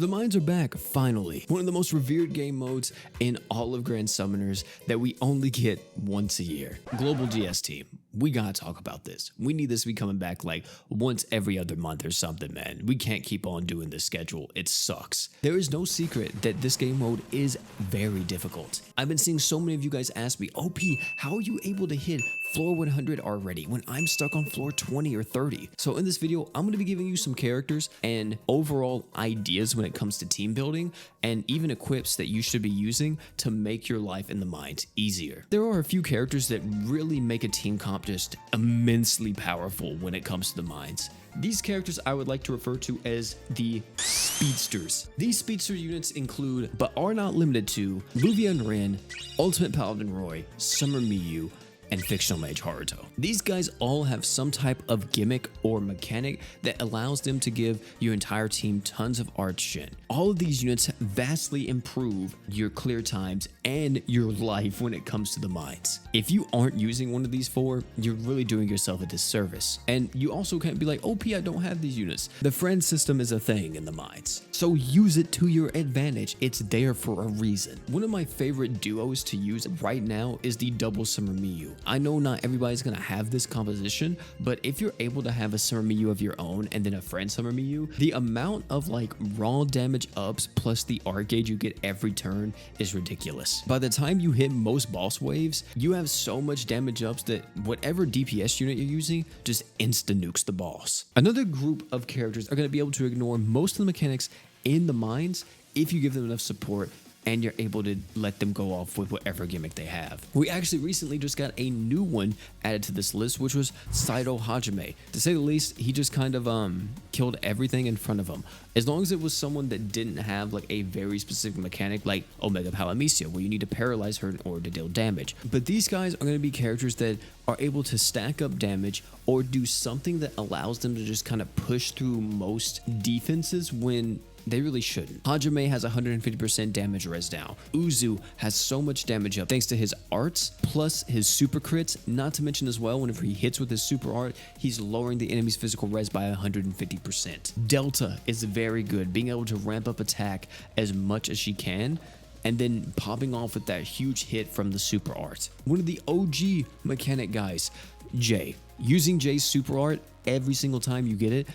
So the mines are back, finally. One of the most revered game modes in all of Grand Summoners that we only get once a year. Global GST. We gotta talk about this. We need this to be coming back like once every other month or something, man. We can't keep on doing this schedule. It sucks. There is no secret that this game mode is very difficult. I've been seeing so many of you guys ask me, OP, how are you able to hit floor 100 already when I'm stuck on floor 20 or 30? So in this video, I'm going to be giving you some characters and overall ideas when it comes to team building and even equips that you should be using to make your life in the mines easier. There are a few characters that really make a team comp just immensely powerful when it comes to the mines. These characters I would like to refer to as the Speedsters. These Speedster units include, but are not limited to, Luvian Rin, Ultimate Paladin Roy, Summer Miyu, and Fictional Mage Haruto. These guys all have some type of gimmick or mechanic that allows them to give your entire team tons of art shit. All of these units vastly improve your clear times and your life when it comes to the mines. If you aren't using one of these four, you're really doing yourself a disservice. And you also can't be like, OP, I don't have these units. The friend system is a thing in the mines, so use it to your advantage. It's there for a reason. One of my favorite duos to use right now is the double Summer Miyu. I know not everybody's gonna have this composition, but if you're able to have a Summer Miyu of your own and then a friend Summer Miyu, the amount of like raw damage ups plus the art gauge you get every turn is ridiculous. By the time you hit most boss waves, you have so much damage ups that whatever DPS unit you're using just insta nukes the boss. Another group of characters are gonna be able to ignore most of the mechanics in the mines if you give them enough support and you're able to let them go off with whatever gimmick they have. We actually recently just got a new one added to this list, which was Saito Hajime. To say the least, he just kind of killed everything in front of him. As long as it was someone that didn't have like a very specific mechanic like Omega Palamisia, where you need to paralyze her in order to deal damage. But these guys are going to be characters that are able to stack up damage or do something that allows them to just kind of push through most defenses when they really shouldn't. Hajime has 150% damage res down. Uzu has so much damage up thanks to his arts plus his super crits, not to mention as well whenever he hits with his super art, he's lowering the enemy's physical res by 150%. Delta is very good, being able to ramp up attack as much as she can and then popping off with that huge hit from the super art. One of the OG mechanic guys, Jay. Using Jay's super art every single time you get it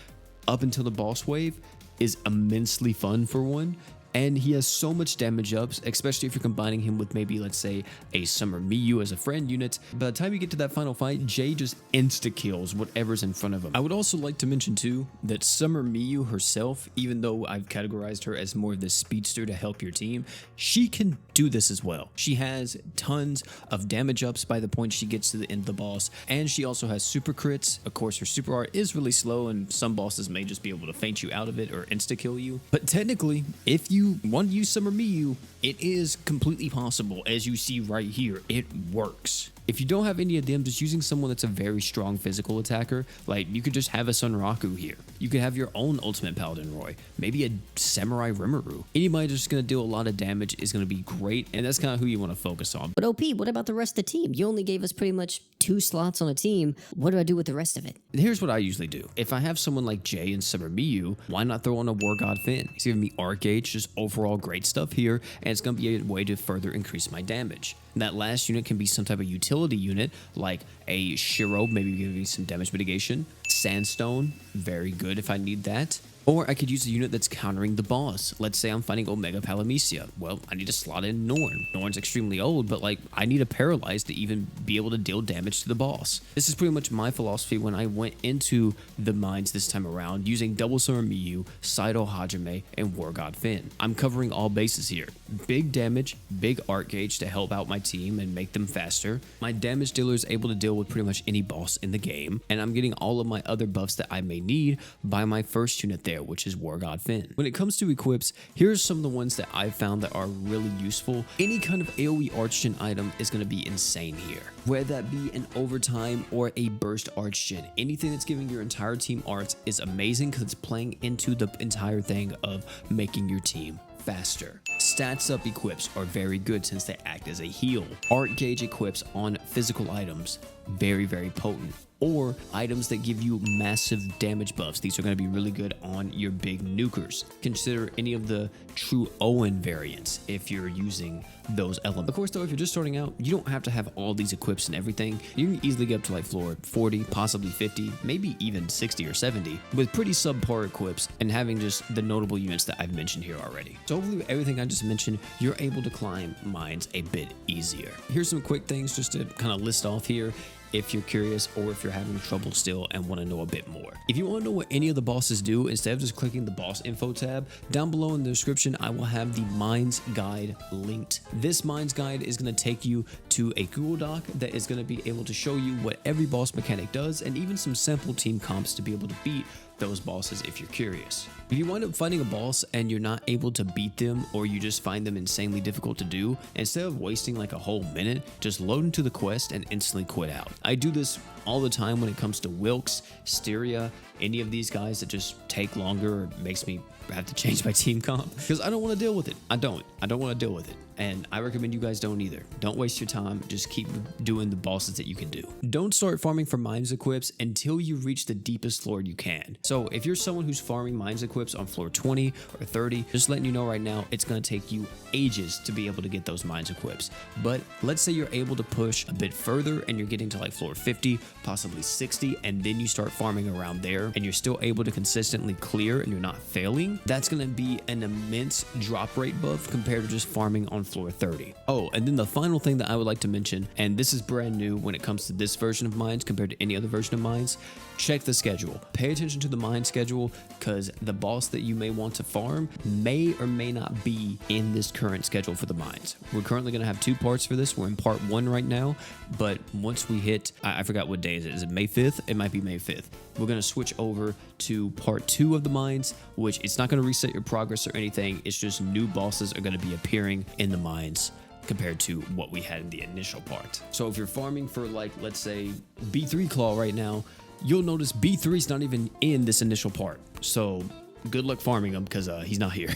up until the boss wave is immensely fun for one, and he has so much damage ups, especially if you're combining him with maybe, let's say, a Summer Miyu as a friend unit. By the time you get to that final fight, Jay just insta-kills whatever's in front of him. I would also like to mention too that Summer Miyu herself, even though I've categorized her as more of the speedster to help your team, she can do this as well. She has tons of damage ups by the point she gets to the end of the boss, and she also has super crits. Of course, her super art is really slow, and some bosses may just be able to feint you out of it or insta-kill you. But technically, if you want to use Summer Miyu, it is completely possible. As you see right here, it works. If you don't have any of them, just using someone that's a very strong physical attacker, like you could just have a Sunraku here. You could have your own Ultimate Paladin Roy, maybe a Samurai Rimuru. Anybody that's going to deal a lot of damage is going to be great, and that's kind of who you want to focus on. But OP, what about the rest of the team? You only gave us pretty much 2 slots on a team. What do I do with the rest of it? Here's what I usually do. If I have someone like Jay and Summer Miyu, why not throw on a War God Finn? He's giving me art gauge, just overall great stuff here, and it's going to be a way to further increase my damage. That last unit can be some type of utility unit, like a Shiro, maybe giving me some damage mitigation. Sandstone, very good if I need that. Or I could use a unit that's countering the boss. Let's say I'm fighting Omega Palamisia. Well, I need to slot in Norn. Norn's extremely old, but like I need a Paralyze to even be able to deal damage to the boss. This is pretty much my philosophy when I went into the mines this time around, using double Summer Miyu, Saito Hajime, and War God Finn. I'm covering all bases here. Big damage, big art gauge to help out my team and make them faster. My damage dealer is able to deal with pretty much any boss in the game, and I'm getting all of my other buffs that I may need by my first unit there, which is War God Finn. When it comes to equips, here's some of the ones that I've found that are really useful. Any kind of AoE Archgen item is going to be insane here. Whether that be an overtime or a burst Archgen, anything that's giving your entire team arts is amazing because it's playing into the entire thing of making your team faster. Stats up equips are very good since they act as a heal. Art gauge equips on physical items, very, very potent. or items that give you massive damage buffs. These are going to be really good on your big nukers. Consider any of the true Owen variants if you're using those elements. Of course, though, if you're just starting out, you don't have to have all these equips and everything. You can easily get up to like floor 40, possibly 50, maybe even 60 or 70 with pretty subpar equips and having just the notable units that I've mentioned here already. So hopefully with everything I just mentioned, you're able to climb mines a bit easier. Here's some quick things just to kind of list off here if you're curious or if you're having trouble still and want to know a bit more. If you want to know what any of the bosses do, instead of just clicking the boss info tab, down below in the description, I will have the mines guide linked. This mines guide is going to take you to a Google Doc that is going to be able to show you what every boss mechanic does and even some sample team comps to be able to beat those bosses if you're curious. If you wind up fighting a boss and you're not able to beat them, or you just find them insanely difficult to do, instead of wasting like a whole minute, just load into the quest and instantly quit out. I do this all the time when it comes to Wilkes, Styria, any of these guys that just take longer or makes me have to change my team comp because I don't want to deal with it. I don't want to deal with it. And I recommend you guys don't either. Don't waste your time. Just keep doing the bosses that you can do. Don't start farming for mines equips until you reach the deepest floor you can. So if you're someone who's farming mines equips on floor 20 or 30, just letting you know right now, it's going to take you ages to be able to get those mines equips. But let's say you're able to push a bit further and you're getting to like floor 50, possibly 60, and then you start farming around there and you're still able to consistently clear and you're not failing. That's going to be an immense drop rate buff compared to just farming on floor 30. Oh, and then the final thing that I would like to mention, and this is brand new when it comes to this version of mines compared to any other version of mines, check the schedule. Pay attention to the mine schedule because the boss that you may want to farm may or may not be in this current schedule for the mines. We're currently going to have 2 parts for this. We're in part 1 right now, but once we hit, I forgot what day is it. Is it May 5th? It might be May 5th. We're going to switch over to part 2 of the mines, which it's not going to reset your progress or anything. It's just new bosses are going to be appearing in the mines compared to what we had in the initial part. So if you're farming for like, let's say B3 Claw right now, you'll notice B3 is not even in this initial part. So good luck farming him because he's not here.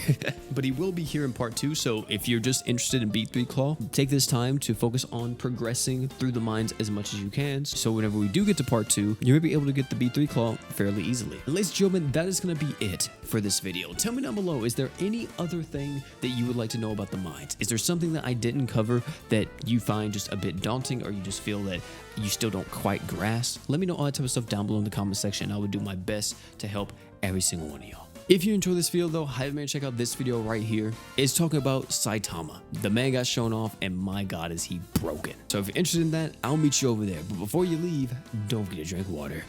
But he will be here in part 2. So if you're just interested in B3 Claw, take this time to focus on progressing through the mines as much as you can. So whenever we do get to part 2, you may be able to get the B3 Claw fairly easily. And ladies and gentlemen, that is going to be it for this video. Tell me down below, is there any other thing that you would like to know about the mines? Is there something that I didn't cover that you find just a bit daunting, or you just feel that you still don't quite grasp? Let me know all that type of stuff down below in the comment section. I would do my best to help every single one of y'all. If you enjoyed this video though, highly recommend check out this video right here. It's talking about Saitama. The man got shown off and my god is he broken. So if you're interested in that, I'll meet you over there. But before you leave, don't forget to drink water.